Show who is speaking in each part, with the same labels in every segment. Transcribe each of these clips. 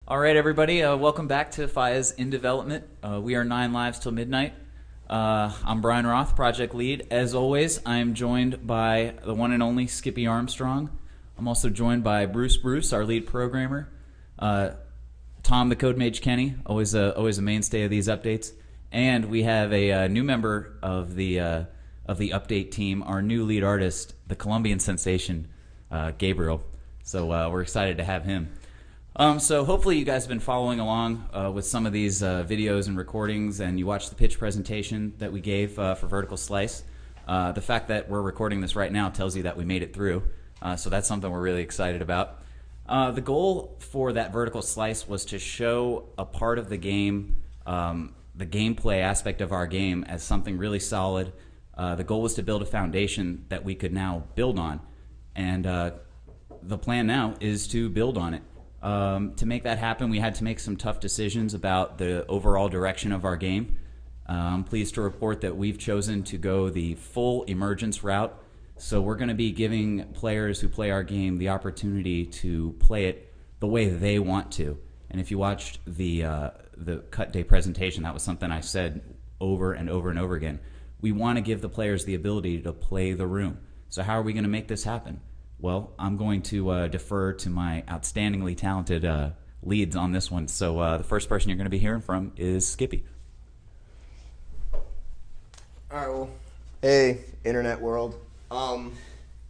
Speaker 1: All right, everybody, welcome back to FIEA's In Development. We are 9 Lives Till Midnight. I'm Brian Roth, project lead. As always, I am joined by the one and only Skippy Armstrong. I'm also joined by Bruce, our lead programmer. Tom, the Code Mage Kenny, always a mainstay of these updates. And we have a new member of the update team, our new lead artist, the Colombian sensation, Gabriel. So we're excited to have him. So hopefully you guys have been following along with some of these videos and recordings, and you watched the pitch presentation that we gave for Vertical Slice. The fact that we're recording this right now tells you that we made it through, so that's something we're really excited about. The goal for that Vertical Slice was to show a part of the game, the gameplay aspect of our game, as something really solid. The goal was to build a foundation that we could now build on, and the plan now is to build on it. To make that happen, we had to make some tough decisions about the overall direction of our game. I'm pleased to report that we've chosen to go the full emergence route. So we're going to be giving players who play our game the opportunity to play it the way they want to. And if you watched the cut day presentation, that was something I said over and over and over again. We want to give the players the ability to play the room. So how are we going to make this happen? Well, I'm going to defer to my outstandingly talented leads on this one. So the first person you're going to be hearing from is Skippy.
Speaker 2: All right, well, hey, internet world.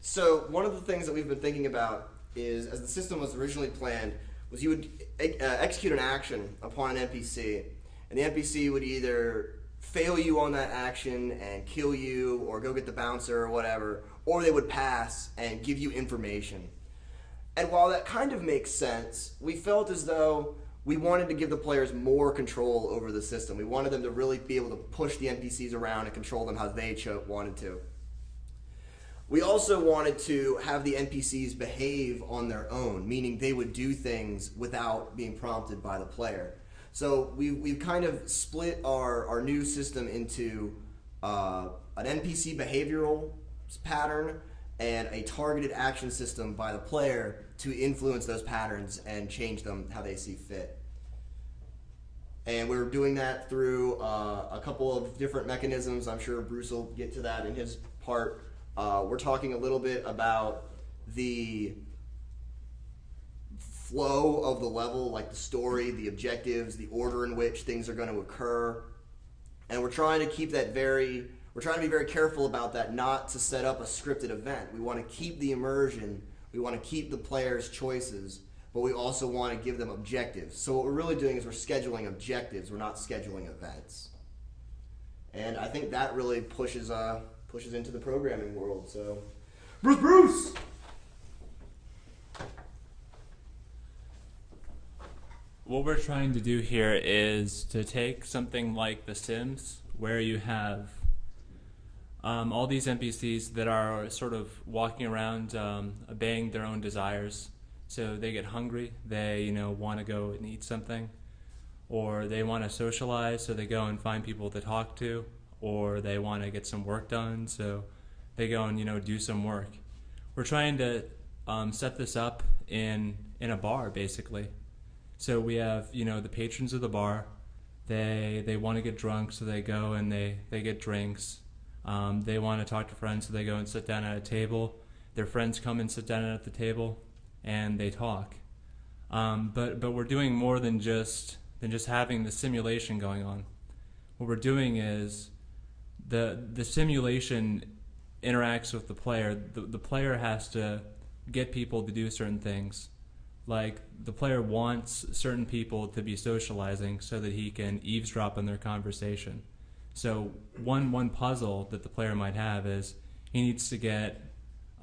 Speaker 2: So one of the things that we've been thinking about is, as the system was originally planned, was you would execute an action upon an NPC, and the NPC would either fail you on that action and kill you, or go get the bouncer or whatever, or they would pass and give you information. And while that kind of makes sense, we felt as though we wanted to give the players more control over the system. We wanted them to really be able to push the NPCs around and control them how they wanted to. We also wanted to have the NPCs behave on their own, meaning they would do things without being prompted by the player. So we've kind of split our new system into an NPC behavioral pattern and a targeted action system by the player to influence those patterns and change them how they see fit. And we're doing that through a couple of different mechanisms. I'm sure Bruce will get to that in his part. We're talking a little bit about the flow of the level, like the story, the objectives, the order in which things are going to occur. And we're trying to keep that we're trying to be very careful about that, not to set up a scripted event. We want to keep the immersion, we want to keep the players' choices, but we also want to give them objectives. So what we're really doing is we're scheduling objectives, we're not scheduling events. And I think that really pushes into the programming world. So, Bruce!
Speaker 3: What we're trying to do here is to take something like The Sims, where you have all these NPCs that are sort of walking around obeying their own desires. So they get hungry, they want to go and eat something, or they want to socialize, so they go and find people to talk to, or they want to get some work done, so they go and do some work. We're trying to set this up in a bar, basically. So we have the patrons of the bar. They want to get drunk, so they go and they get drinks. They want to talk to friends, so they go and sit down at a table. Their friends come and sit down at the table, and they talk. But we're doing more than just having the simulation going on. What we're doing is the simulation interacts with the player. The player has to get people to do certain things. Like, the player wants certain people to be socializing so that he can eavesdrop on their conversation. So one puzzle that the player might have is he needs to get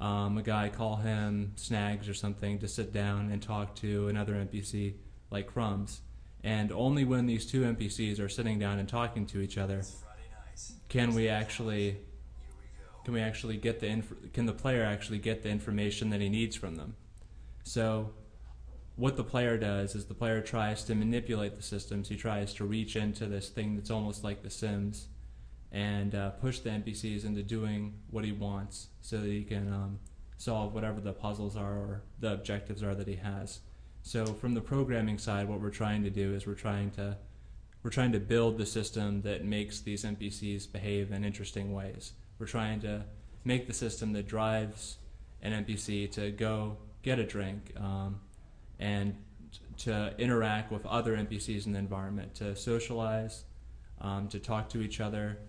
Speaker 3: a guy, call him Snags or something, to sit down and talk to another NPC like Crumbs. And only when these two NPCs are sitting down and talking to each other can the player actually get the information that he needs from them. So what the player does is the player tries to manipulate the systems. He tries to reach into this thing that's almost like The Sims and push the NPCs into doing what he wants so that he can solve whatever the puzzles are or the objectives are that he has. So from the programming side, what we're trying to do is we're trying to build the system that makes these NPCs behave in interesting ways. We're trying to make the system that drives an NPC to go get a drink and to interact with other NPCs in the environment, to socialize, to talk to each other,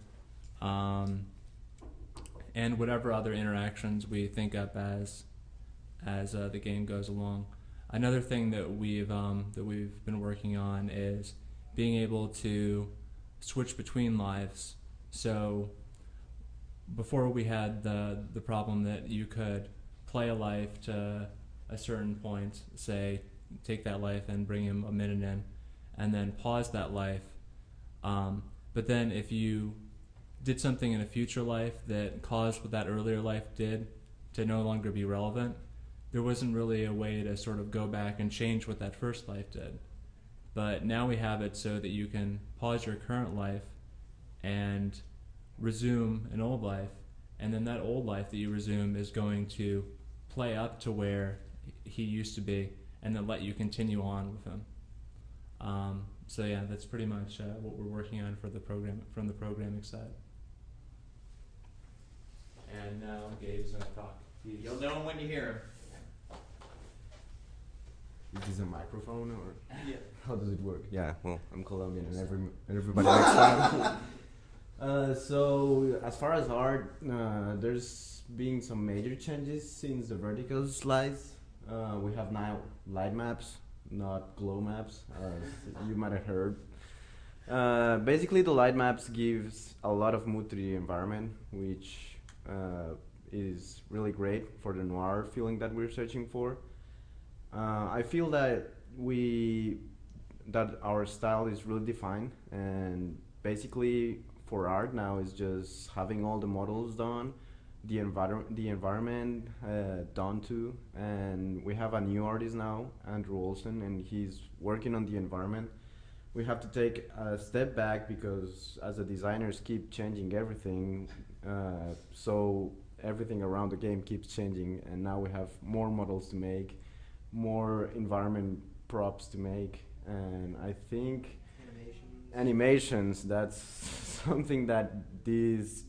Speaker 3: and whatever other interactions we think up as the game goes along. Another thing that we've been working on is being able to switch between lives. So before we had the problem that you could play a life to a certain point, say take that life and bring him a minute in, and then pause that life. But then if you did something in a future life that caused what that earlier life did to no longer be relevant, there wasn't really a way to sort of go back and change what that first life did. But now we have it so that you can pause your current life and resume an old life, and then that old life that you resume is going to play up to where he used to be and then let you continue on with him. So yeah, that's pretty much what we're working on for the program, from the programming side. And now Gabe's going to talk.
Speaker 1: You'll know him when you hear him.
Speaker 4: Is this a microphone or
Speaker 1: Yeah.
Speaker 4: how does it work?
Speaker 2: Yeah, well, I'm Colombian and everybody makes fun.
Speaker 4: So as far as art, there's been some major changes since the vertical slides. We have now light maps, not glow maps, as you might have heard. Basically, the light maps gives a lot of mood to the environment, which is really great for the noir feeling that we're searching for. I feel that our style is really defined, and basically for art now is just having all the models done, the environment done too, and we have a new artist now, Andrew Olsen, and he's working on the environment. We have to take a step back because as a designers keep changing everything, so everything around the game keeps changing, and now we have more models to make, more environment props to make, and I think animations, that's something that this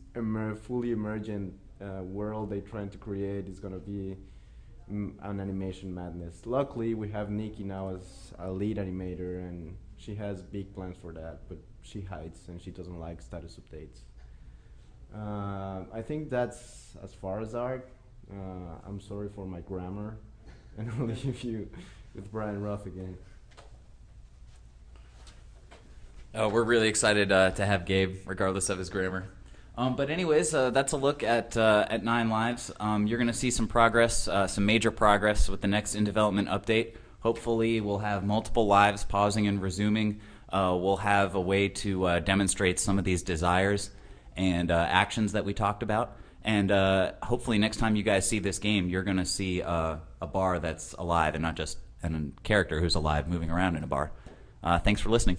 Speaker 4: fully emergent world they're trying to create is going to be an animation madness. Luckily, we have Nikki now as a lead animator, and she has big plans for that, but she hides and she doesn't like status updates. I think that's as far as art. I'm sorry for my grammar, and I'll leave you with Brian Roth again.
Speaker 1: We're really excited to have Gabe, regardless of his grammar. But anyways, that's a look at 9 Lives. You're going to see some progress, some major progress with the next in-development update. Hopefully we'll have multiple lives pausing and resuming. We'll have a way to demonstrate some of these desires and actions that we talked about. And hopefully next time you guys see this game, you're going to see a bar that's alive and not just a character who's alive moving around in a bar. Thanks for listening.